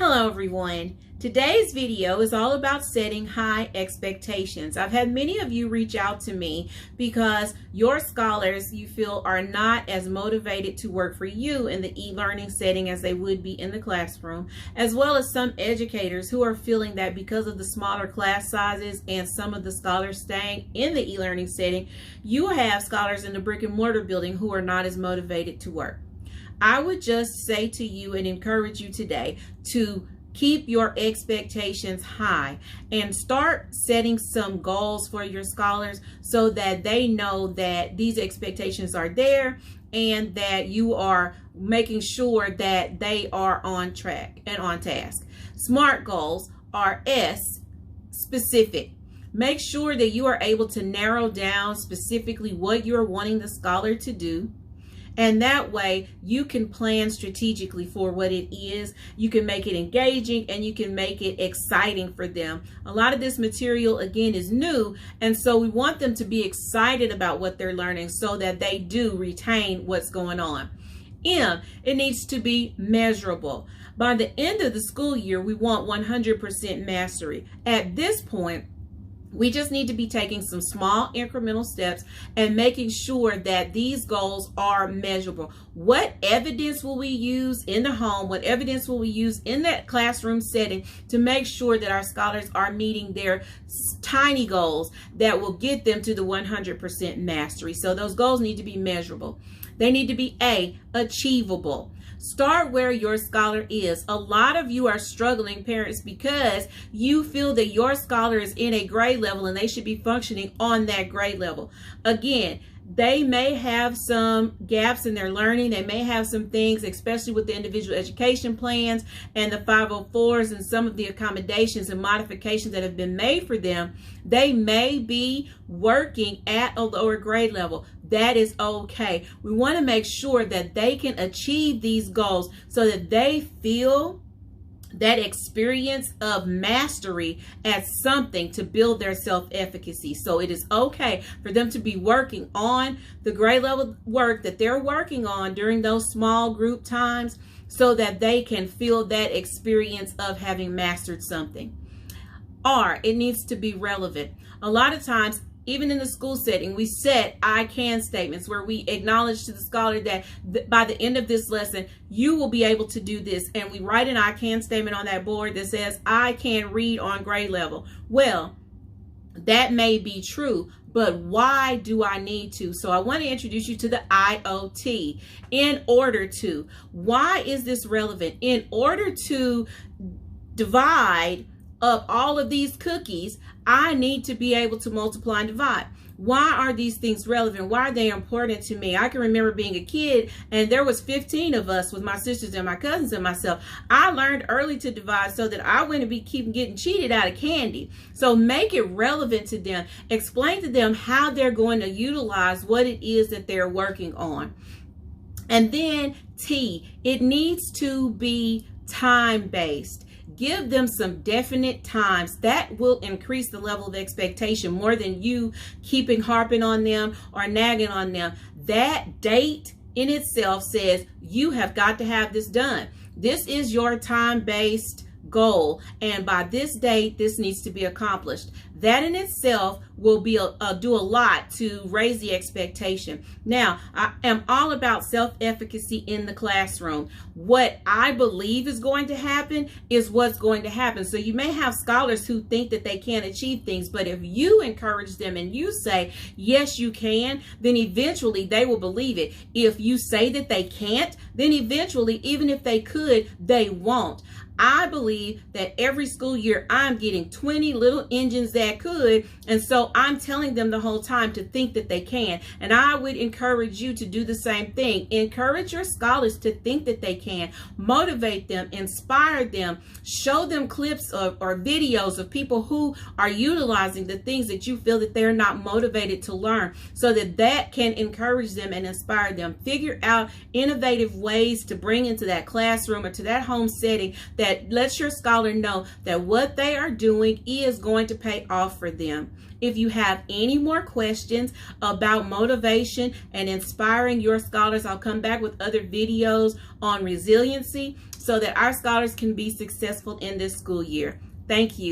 Hello everyone. Today's video is all about setting high expectations. I've had many of you reach out to me because your scholars you feel are not as motivated to work for you in the e-learning setting as they would be in the classroom, as well as some educators who are feeling that because of the smaller class sizes and some of the scholars staying in the e-learning setting, you have scholars in the brick and mortar building who are not as motivated to work. I would just say to you and encourage you today to keep your expectations high and start setting some goals for your scholars so that they know that these expectations are there and that you are making sure that they are on track and on task. SMART goals are S, specific. Make sure that you are able to narrow down specifically what you're wanting the scholar to do. And that way you can plan strategically for what it is. You can make it engaging and you can make it exciting for them. A lot of this material, again, is new. And so we want them to be excited about what they're learning so that they do retain what's going on. M, it needs to be measurable. By the end of the school year, we want 100% mastery. At this point, we just need to be taking some small incremental steps and making sure that these goals are measurable. What evidence will we use in the home? What evidence will we use in that classroom setting to make sure that our scholars are meeting their tiny goals that will get them to the 100% mastery? So those goals need to be measurable. They need to be A, achievable. Start where your scholar is. A lot of you are struggling, parents, because you feel that your scholar is in a grade level and they should be functioning on that grade level. Again, they may have some gaps in their learning. They may have some things, especially with the individual education plans and the 504s and some of the accommodations and modifications that have been made for them. They may be working at a lower grade level. That is okay. We want to make sure that they can achieve these goals so that they feel that experience of mastery as something to build their self-efficacy. So it is okay for them to be working on the grade level work that they're working on during those small group times so that they can feel that experience of having mastered something. R, it needs to be relevant. A lot of times, even in the school setting, we set I can statements where we acknowledge to the scholar that by the end of this lesson, you will be able to do this. And we write an I can statement on that board that says, I can read on grade level. Well, that may be true, but why do I need to? So I want to introduce you to the IOT. In order to. Why is this relevant? In order to divide up all of these cookies, I need to be able to multiply and divide. Why are these things relevant? Why are they important to me? I can remember being a kid and there was 15 of us with my sisters and my cousins and myself. I learned early to divide so that I wouldn't keep getting cheated out of candy. So make it relevant to them. Explain to them how they're going to utilize what it is that they're working on. And then T, it needs to be time-based. Give them some definite times. That will increase the level of expectation more than you harping on them or nagging on them. That date in itself says you have got to have this done. This is your time-based goal, and by this date, this needs to be accomplished. That in itself will be do a lot to raise the expectation. Now, I am all about self-efficacy in the classroom. What I believe is going to happen is what's going to happen. So you may have scholars who think that they can't achieve things, but if you encourage them and you say, yes, you can, then eventually they will believe it. If you say that they can't, then eventually, even if they could, they won't. I believe that every school year I'm getting 20 little engines that could, and so I'm telling them the whole time to think that they can. And I would encourage you to do the same thing. Encourage your scholars to think that they can. Motivate them, inspire them, show them clips or videos of people who are utilizing the things that you feel that they're not motivated to learn, so that that can encourage them and inspire them. Figure out innovative ways to bring into that classroom or to that home setting that lets your scholar know that what they are doing is going to pay off. offer them. If you have any more questions about motivation and inspiring your scholars, I'll come back with other videos on resiliency so that our scholars can be successful in this school year. Thank you.